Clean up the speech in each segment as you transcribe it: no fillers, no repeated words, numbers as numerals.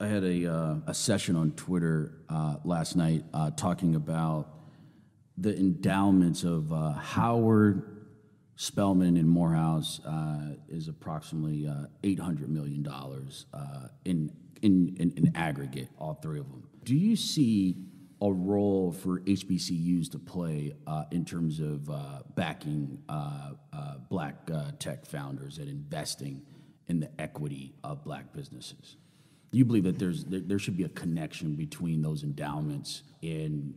I had a session on Twitter last night talking about the endowments of Howard, Spelman, and Morehouse is approximately $800 million in aggregate, all three of them. Do you see a role for HBCUs to play in terms of backing black tech founders and investing in the equity of black businesses? Do you believe that there should be a connection between those endowments and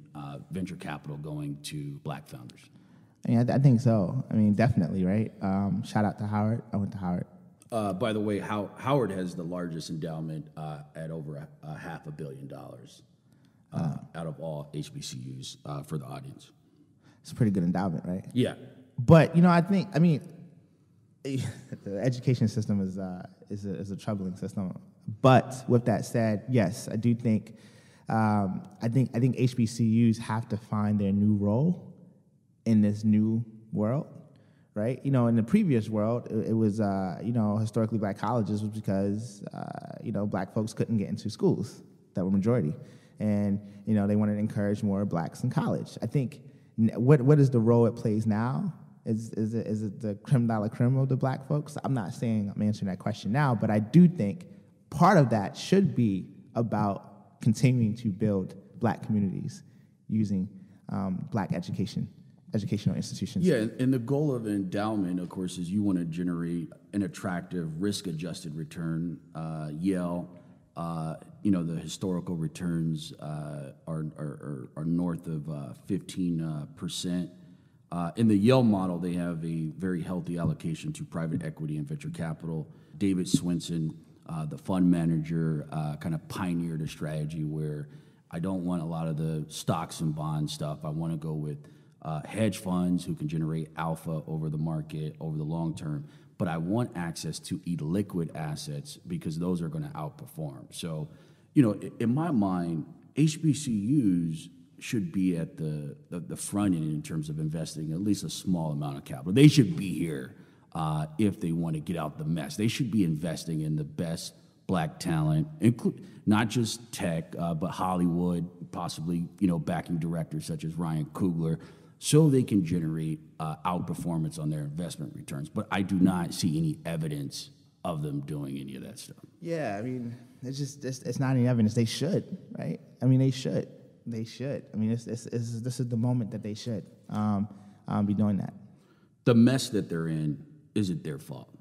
venture capital going to black founders? I think so. I mean, definitely, right? Shout out to Howard. I went to Howard. By the way, Howard has the largest endowment at over $500 million out of all HBCUs for the audience. It's a pretty good endowment, right? Yeah. But, I mean, the education system is a troubling system. But with that said, yes, I do think I think HBCUs have to find their new role in this new world, right? In the previous world, it was historically black colleges was because black folks couldn't get into schools that were majority, and they wanted to encourage more blacks in college. I think what is the role it plays now? Is it the creme de la creme of the black folks? I'm not saying I'm answering that question now, but I do think part of that should be about continuing to build black communities using black educational institutions. Yeah, and the goal of an endowment, of course, is you want to generate an attractive risk-adjusted return. Yale, the historical returns are north of 15%. In the Yale model, they have a very healthy allocation to private equity and venture capital. David Swenson, the fund manager, kind of pioneered a strategy where I don't want a lot of the stocks and bond stuff. I want to go with hedge funds who can generate alpha over the market over the long term. But I want access to illiquid assets because those are going to outperform. So, in my mind, HBCUs should be at the front end in terms of investing at least a small amount of capital. They should be here if they want to get out the mess. They should be investing in the best black talent, not just tech, but Hollywood, possibly backing directors such as Ryan Coogler, so they can generate outperformance on their investment returns. But I do not see any evidence of them doing any of that stuff. Yeah, I mean, it's not any evidence. They should, right? I mean, they should. I mean, this is the moment that they should be doing that. The mess that they're in isn't their fault,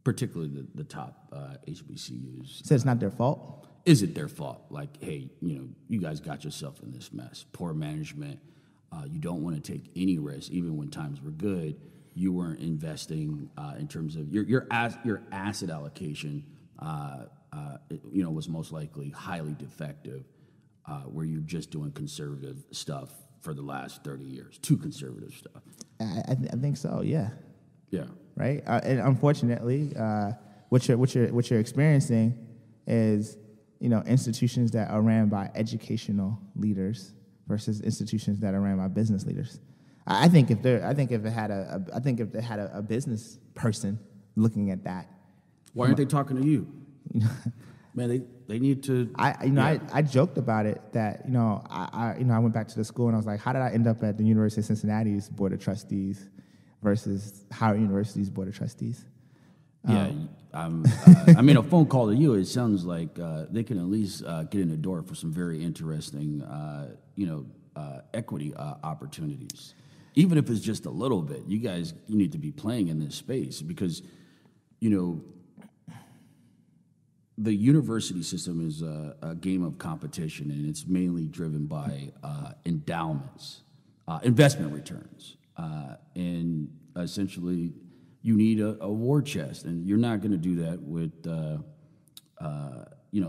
particularly the top HBCUs. So it's not their fault? Is it their fault? Like, hey, you guys got yourself in this mess. Poor management. You don't want to take any risk, even when times were good. You weren't investing in terms of your asset allocation. Was most likely highly defective. Where you're just doing conservative stuff for the last 30 years, too conservative stuff. I think so. Yeah. Yeah. Right. And unfortunately, what you're experiencing is institutions that are ran by educational leaders versus institutions that are ran by business leaders. I think if they had a business person looking at that. Why aren't they talking to you? Man, they need to. I joked about it that I went back to the school and I was like, how did I end up at the University of Cincinnati's board of trustees versus Howard University's board of trustees? Yeah, a phone call to you. It sounds like they can at least get in the door for some very interesting, equity opportunities, even if it's just a little bit. You need to be playing in this space because, the university system is a game of competition, and it's mainly driven by endowments, investment returns, and essentially you need a war chest, and you're not going to do that with a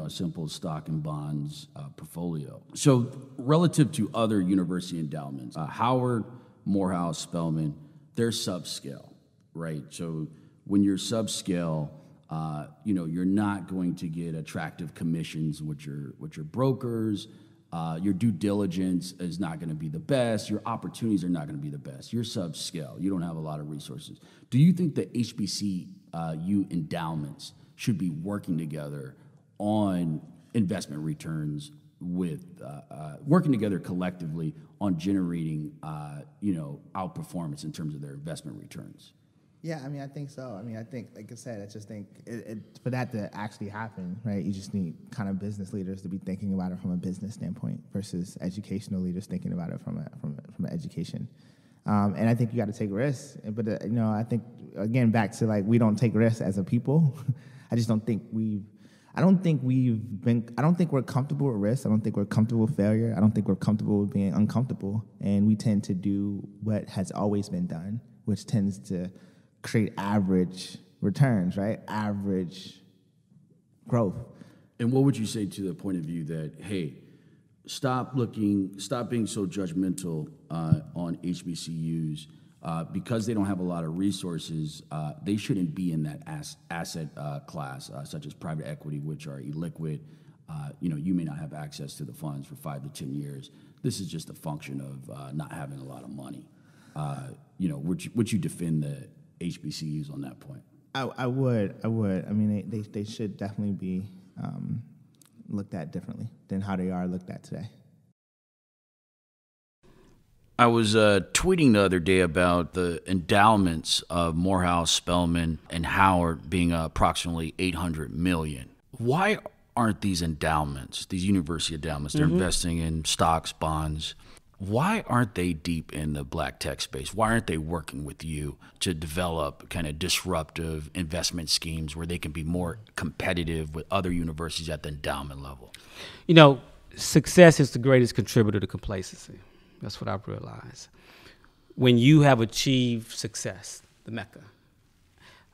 simple stock and bonds portfolio. So relative to other university endowments, Howard, Morehouse, Spelman, they're subscale, right? So when you're subscale, you're not going to get attractive commissions with your brokers. Your due diligence is not going to be the best. Your opportunities are not going to be the best. You're subscale. You don't have a lot of resources. Do you think that HBCU endowments should be working together on investment returns with working together collectively on generating, outperformance in terms of their investment returns? Yeah, I mean, I think so. I mean, I think, like I said, I just think for that to actually happen, right, you just need kind of business leaders to be thinking about it from a business standpoint versus educational leaders thinking about it from an education. And I think you got to take risks. But, I think, again, back to, like, we don't take risks as a people. I don't think we're comfortable with risk. I don't think we're comfortable with failure. I don't think we're comfortable with being uncomfortable. And we tend to do what has always been done, which tends to create average returns, right? Average growth. And what would you say to the point of view that, hey, stop being so judgmental on HBCUs because they don't have a lot of resources. They shouldn't be in that asset class, such as private equity, which are illiquid. You may not have access to the funds for 5 to 10 years. This is just a function of not having a lot of money. Would you defend the HBCUs on that point? I would. I mean, they should definitely be looked at differently than how they are looked at today. I was tweeting the other day about the endowments of Morehouse, Spelman, and Howard being approximately $800 million. Why aren't these endowments, these university endowments, they're investing in stocks, bonds, why aren't they deep in the black tech space? Why aren't they working with you to develop kind of disruptive investment schemes where they can be more competitive with other universities at the endowment level? Success is the greatest contributor to complacency. That's what I've realized. When you have achieved success, the Mecca,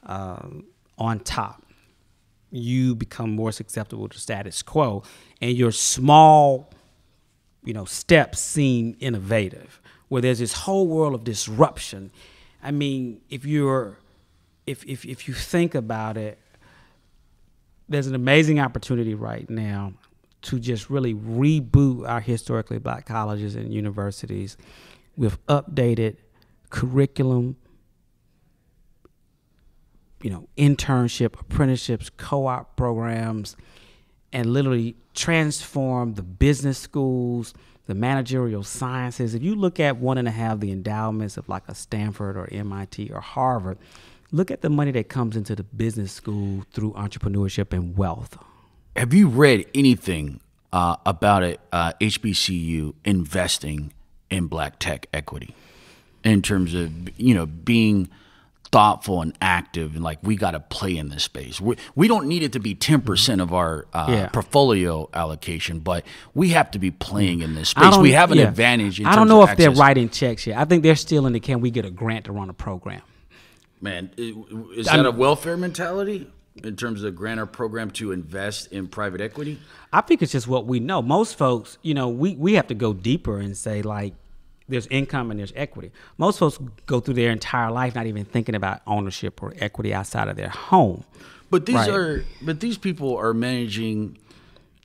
on top, you become more susceptible to status quo, and your small steps seem innovative, where there's this whole world of disruption. I mean, if you think about it, there's an amazing opportunity right now to just really reboot our historically black colleges and universities with updated curriculum, internship, apprenticeships, co-op programs, and literally transform the business schools, the managerial sciences. If you look at one and a half the endowments of like a Stanford or MIT or Harvard, look at the money that comes into the business school through entrepreneurship and wealth. Have you read anything about a HBCU investing in black tech equity in terms of, being thoughtful and active and like, we got to play in this space? We don't need it to be 10% of our portfolio allocation, but we have to be playing in this space. We have an advantage in terms of I don't know if access. they're writing checks yet. I think they're still in the can we get a grant to run a program. Man, is that a welfare mentality in terms of grant or program to invest in private equity? I think it's just what we know. Most folks, we have to go deeper and say, like, there's income and there's equity. Most folks go through their entire life not even thinking about ownership or equity outside of their home. But these people are managing,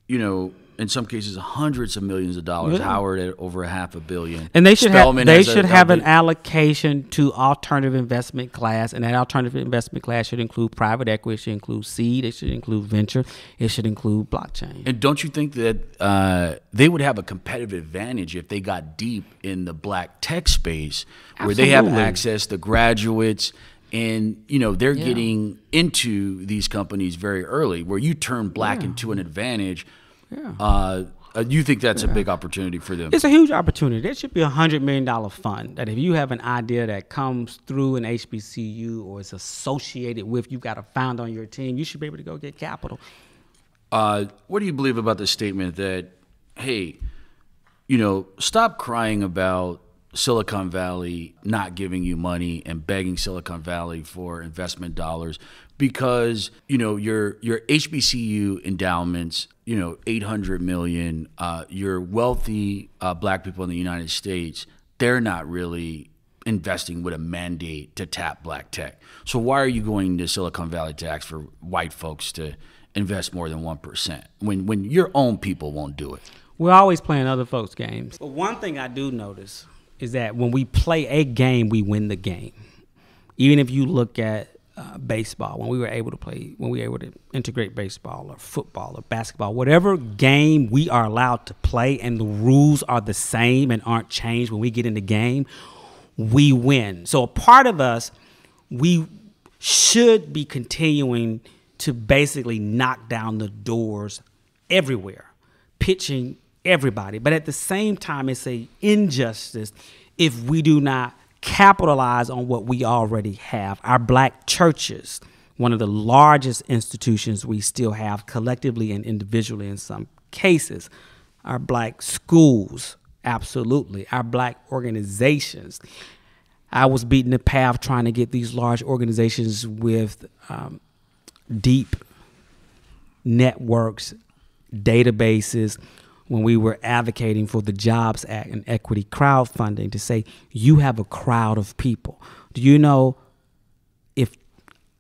in some cases, hundreds of millions of dollars. Yeah. Howard at over $500 million. And they should have an allocation to alternative investment class, and that alternative investment class should include private equity, it should include seed, it should include venture, it should include blockchain. And don't you think that they would have a competitive advantage if they got deep in the black tech space, where they have access to graduates, and they're getting into these companies very early, where you turn black into an advantage? Yeah. You think that's a big opportunity for them? It's a huge opportunity. There should be $100 million fund that if you have an idea that comes through an HBCU or is associated with, you've got a founder on your team, you should be able to go get capital. What do you believe about the statement that, hey, stop crying about Silicon Valley not giving you money and begging Silicon Valley for investment dollars, because your HBCU endowments, $800 million, your wealthy black people in the United States, they're not really investing with a mandate to tap black tech. So why are you going to Silicon Valley to ask for white folks to invest more than 1% when your own people won't do it? We're always playing other folks' games. But one thing I do notice is that when we play a game, we win the game. Even if you look at baseball, when we were able to integrate baseball or football or basketball, whatever game we are allowed to play and the rules are the same and aren't changed when we get in the game, we win. So a part of us, we should be continuing to basically knock down the doors everywhere, pitching everybody. But at the same time, it's an injustice if we do not capitalize on what we already have. Our black churches, one of the largest institutions we still have collectively and individually in some cases. Our black schools, absolutely. Our black organizations. I was beating the path trying to get these large organizations with deep networks, databases, when we were advocating for the Jobs Act and equity crowdfunding to say, you have a crowd of people. Do you know if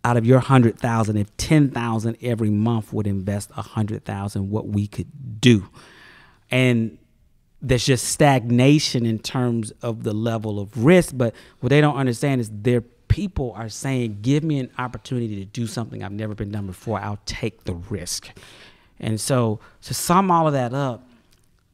out of your 100,000, if 10,000 every month would invest 100,000, what we could do? And there's just stagnation in terms of the level of risk. But what they don't understand is their people are saying, give me an opportunity to do something I've never been done before. I'll take the risk. And so to sum all of that up,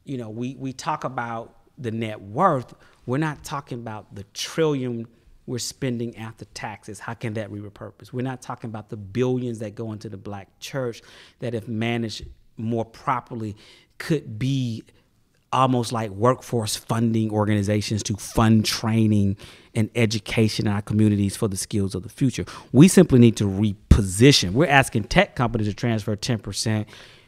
you know, we talk about the net worth. We're not talking about the trillion we're spending after taxes. How can that be repurposed? We're not talking about the billions that go into the black church that, if managed more properly, could be almost like workforce funding organizations to fund training and education in our communities for the skills of the future. We simply need to reposition. We're asking tech companies to transfer 10%.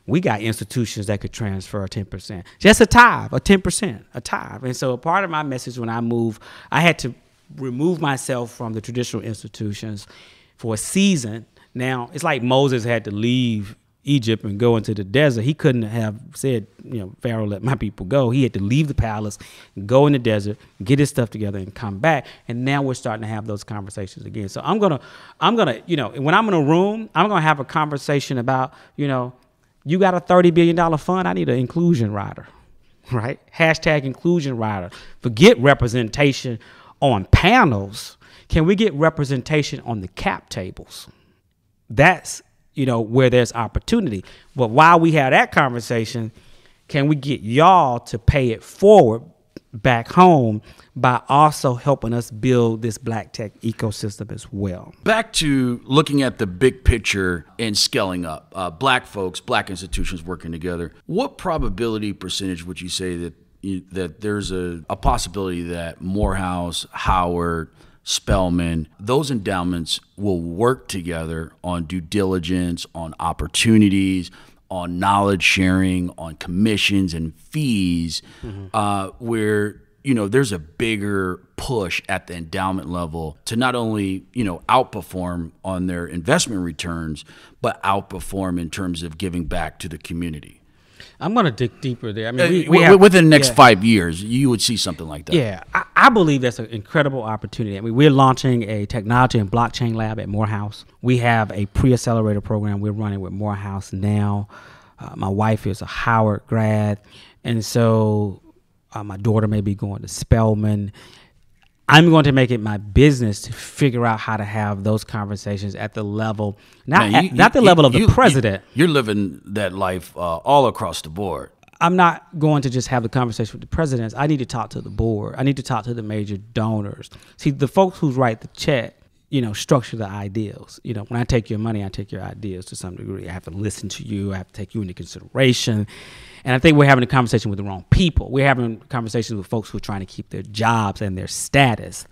We got institutions that could transfer 10%. Just a tithe, a 10%, a tithe. And so a part of my message when I moved, I had to remove myself from the traditional institutions for a season. Now, it's like Moses had to leave Egypt and go into the desert. He couldn't have said, you know, Pharaoh, let my people go. He had to leave the palace, go in the desert, get his stuff together and come back. And now we're starting to have those conversations again. So I'm gonna, you know, when I'm in a room, I'm gonna have a conversation about, you know, you got a $30 billion fund, I need an inclusion rider, right? Hashtag inclusion rider. Forget representation on panels. Can we get representation on the cap tables? That's, you know, where there's opportunity. But while we have that conversation, can we get y'all to pay it forward back home by also helping us build this black tech ecosystem as well? Back to looking at the big picture and scaling up, black folks, black institutions working together. What probability percentage would you say that there's a possibility that Morehouse, Howard, Spelman, those endowments will work together on due diligence, on opportunities, on knowledge sharing, on commissions and fees, where, you know, there's a bigger push at the endowment level to not only, you know, outperform on their investment returns, but outperform in terms of giving back to the community? I'm going to dig deeper there. I mean, within the next 5 years, you would see something like that. Yeah, I believe that's an incredible opportunity. I mean, we're launching a technology and blockchain lab at Morehouse. We have a pre-accelerator program we're running with Morehouse now. My wife is a Howard grad, and so my daughter may be going to Spelman. I'm going to make it my business to figure out how to have those conversations at the level, not the level of the president. You're living that life all across the board. I'm not going to just have the conversation with the presidents. I need to talk to the board. I need to talk to the major donors. See, the folks who write the check, you know, structure the ideals. You know, when I take your money, I take your ideas to some degree. I have to listen to you. I have to take you into consideration. And I think we're having a conversation with the wrong people. We're having conversations with folks who are trying to keep their jobs and their status.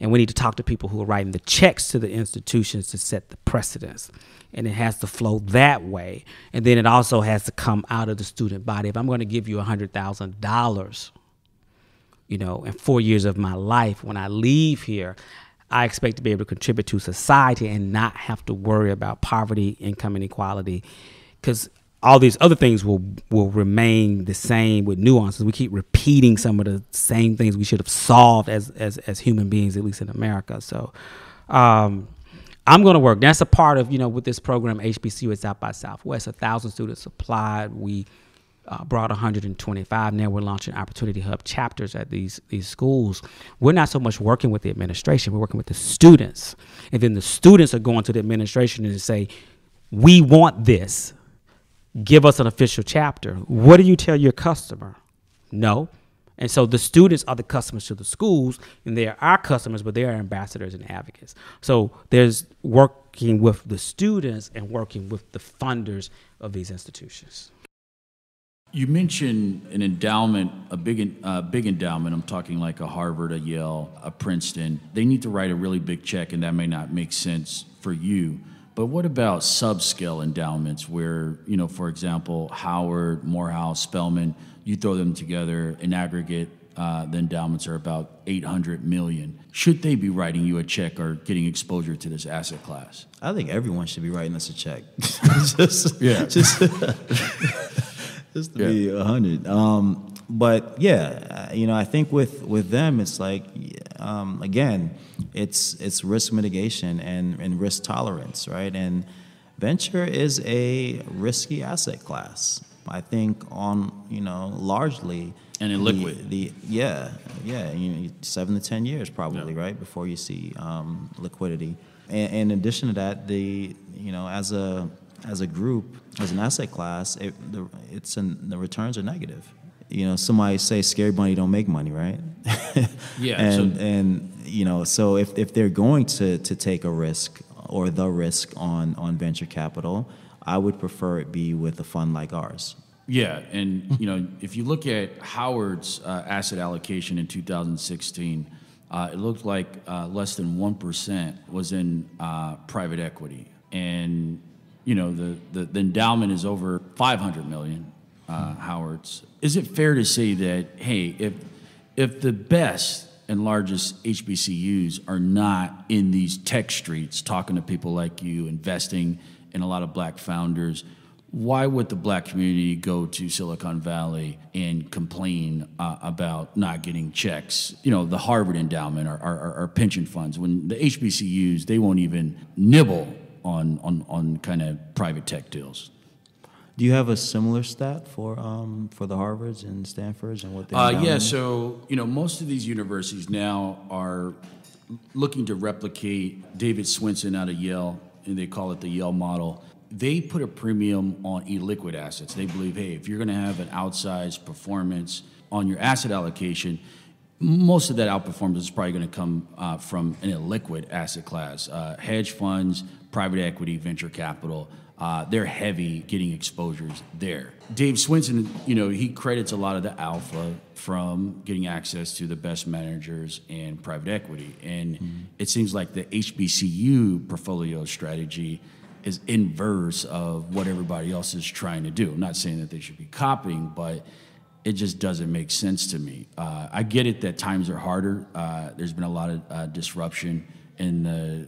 And we need to talk to people who are writing the checks to the institutions to set the precedents. And it has to flow that way. And then it also has to come out of the student body. If I'm going to give you $100,000, you know, in 4 years of my life, when I leave here, I expect to be able to contribute to society and not have to worry about poverty, income inequality, because all these other things will remain the same with nuances. We keep repeating some of the same things we should have solved as human beings, at least in America. So I'm going to work. That's a part of, you know, with this program, HBCU is South by Southwest, 1,000 students applied. We brought 125. Now we're launching Opportunity Hub chapters at these schools. We're not so much working with the administration, we're working with the students. And then the students are going to the administration and say, we want this. Give us an official chapter. What do you tell your customer? No. And so the students are the customers to the schools, and they are our customers, but they are ambassadors and advocates. So there's working with the students and working with the funders of these institutions. You mentioned an endowment, a big endowment. I'm talking like a Harvard, a Yale, a Princeton. They need to write a really big check, and that may not make sense for you. But what about subscale endowments where, for example, Howard, Morehouse, Spelman, you throw them together, in aggregate, the endowments are about $800 million. Should they be writing you a check or getting exposure to this asset class? I think everyone should be writing us a check. Just to be 100. But yeah, I think with them, it's like, again, it's risk mitigation and risk tolerance, right? And venture is a risky asset class. I think largely. And in liquid. 7 to 10 years probably, right, before you see liquidity. And in addition to that, as a group, as an asset class, the returns are negative. Somebody say scary money don't make money, right? Yeah. So if they're going to take a risk or the risk on venture capital, I would prefer it be with a fund like ours. Yeah, and if you look at Howard's asset allocation in 2016, it looked like less than 1% was in private equity, and the endowment is over $500 million. Howard's. Is it fair to say that, hey, if the best and largest HBCUs are not in these tech streets talking to people like you, investing in a lot of black founders, why would the black community go to Silicon Valley and complain about not getting checks? The Harvard endowment or pension funds, when the HBCUs, they won't even nibble on kind of private tech deals. Do you have a similar stat for the Harvards and Stanfords and what they? Yeah, so most of these universities now are looking to replicate David Swenson out of Yale, and they call it the Yale model. They put a premium on illiquid assets. They believe, hey, if you're going to have an outsized performance on your asset allocation, most of that outperformance is probably going to come from an illiquid asset class. Hedge funds, private equity, venture capital. They're heavy getting exposures there. Dave Swenson, he credits a lot of the alpha from getting access to the best managers and private equity. And it seems like the HBCU portfolio strategy is inverse of what everybody else is trying to do. I'm not saying that they should be copying, but it just doesn't make sense to me. I get it that times are harder. There's been a lot of disruption in the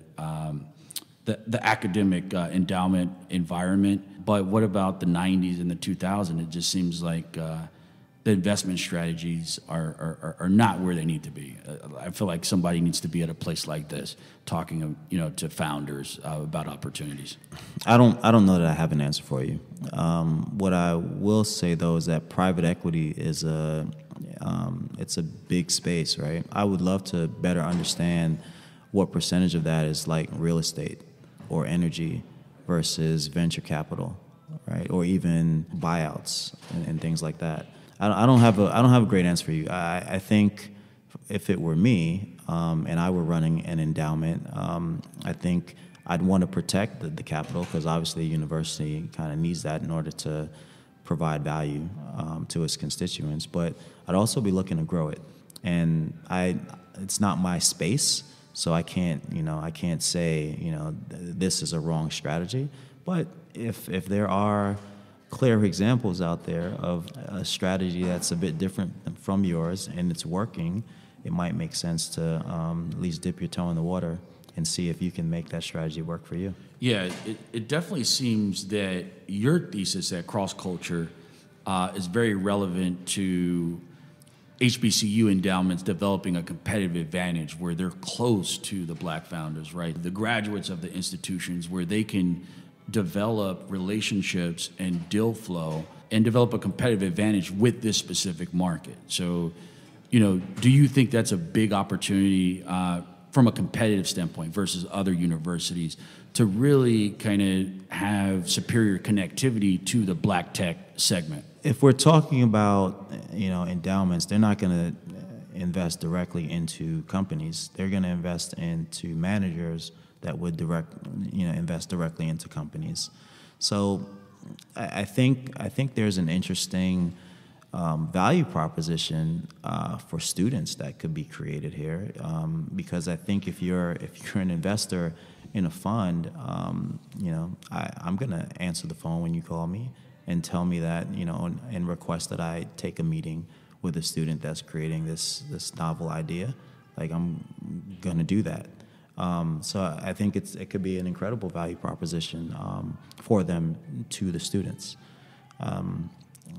academic endowment environment, but what about the 90s and the 2000s? It just seems like the investment strategies are not where they need to be. I feel like somebody needs to be at a place like this, talking to founders about opportunities. I don't know that I have an answer for you. What I will say though is that private equity is it's a big space, right? I would love to better understand what percentage of that is like real estate or energy versus venture capital, right? Or even buyouts and things like that. I don't have a great answer for you. I think if it were me and I were running an endowment, I think I'd want to protect the capital because obviously a university kind of needs that in order to provide value to its constituents. But I'd also be looking to grow it, and it's not my space. So I can't say, this is a wrong strategy. But if there are clear examples out there of a strategy that's a bit different from yours and it's working, it might make sense to at least dip your toe in the water and see if you can make that strategy work for you. Yeah, it definitely seems that your thesis at Cross Culture is very relevant to HBCU endowments developing a competitive advantage where they're close to the black founders, right? The graduates of the institutions where they can develop relationships and deal flow and develop a competitive advantage with this specific market. So, do you think that's a big opportunity from a competitive standpoint versus other universities to really kind of have superior connectivity to the black tech segment? If we're talking about, endowments, they're not going to invest directly into companies. They're going to invest into managers that would invest directly into companies. So I think there's an interesting value proposition for students that could be created here, because I think if you're an investor in a fund, I'm going to answer the phone when you call me and tell me that, and request that I take a meeting with a student that's creating this novel idea. Like, I'm going to do that. So I think it could be an incredible value proposition for them to the students.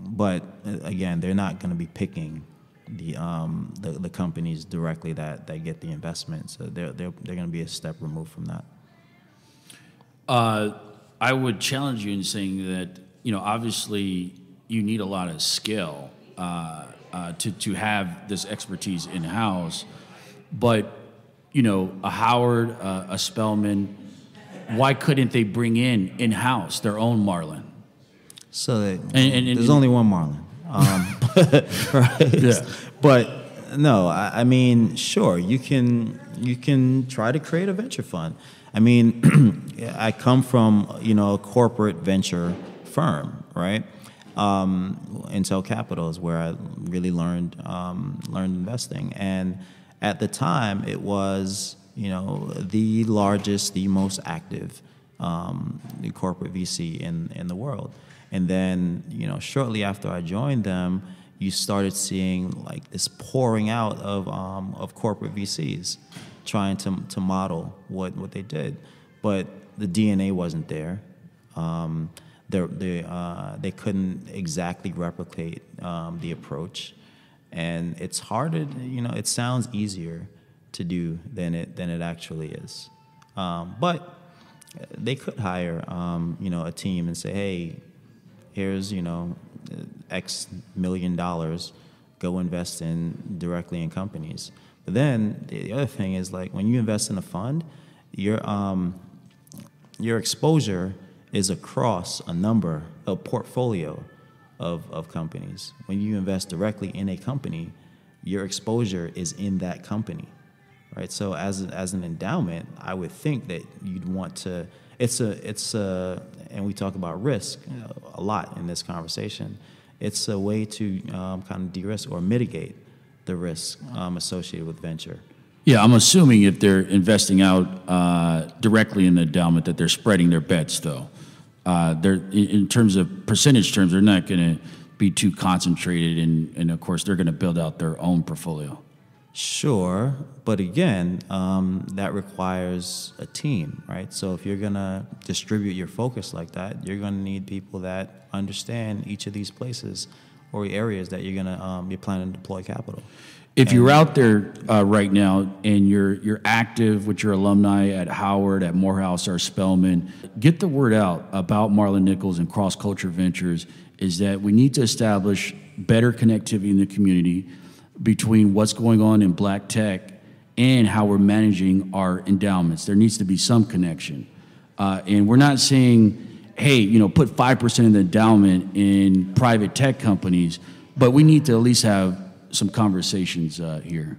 But again, they're not going to be picking the companies directly that get the investment. So they're going to be a step removed from that. I would challenge you in saying that, obviously you need a lot of skill to have this expertise in-house, but a Howard, a Spelman, why couldn't they bring in-house their own Marlon? So there's only one Marlon, right? Yeah. But no, I mean, sure, you can try to create a venture fund. I mean, I come from a corporate venture firm, right? Intel Capital is where I really learned investing, and at the time it was the largest, the most active corporate VC in the world. And then, shortly after I joined them, you started seeing like this pouring out of corporate VCs trying to model what they did, but the DNA wasn't there. They couldn't exactly replicate the approach, and it's harder. It sounds easier to do than it actually is. But they could hire a team and say, hey, here's X $million, go invest directly in companies. But then the other thing is, like, when you invest in a fund, your exposure is across a portfolio of companies. When you invest directly in a company, your exposure is in that company, right? So as an endowment, I would think that you'd want to. And we talk about risk a lot in this conversation. It's a way to kind of de-risk or mitigate the risk associated with venture. Yeah, I'm assuming if they're investing out directly in the endowment that they're spreading their bets, though. They're in terms of percentage terms, they're not going to be too concentrated, and of course, they're going to build out their own portfolio. Sure, but again, that requires a team, right? So if you're going to distribute your focus like that, you're going to need people that understand each of these places or areas that you're planning to deploy capital. If you're out there right now and you're active with your alumni at Howard, at Morehouse, or Spelman, get the word out about Marlon Nichols and Cross Culture Ventures. Is that we need to establish better connectivity in the community between what's going on in black tech and how we're managing our endowments. There needs to be some connection. And we're not saying, hey, put 5% of the endowment in private tech companies, but we need to at least have some conversations here.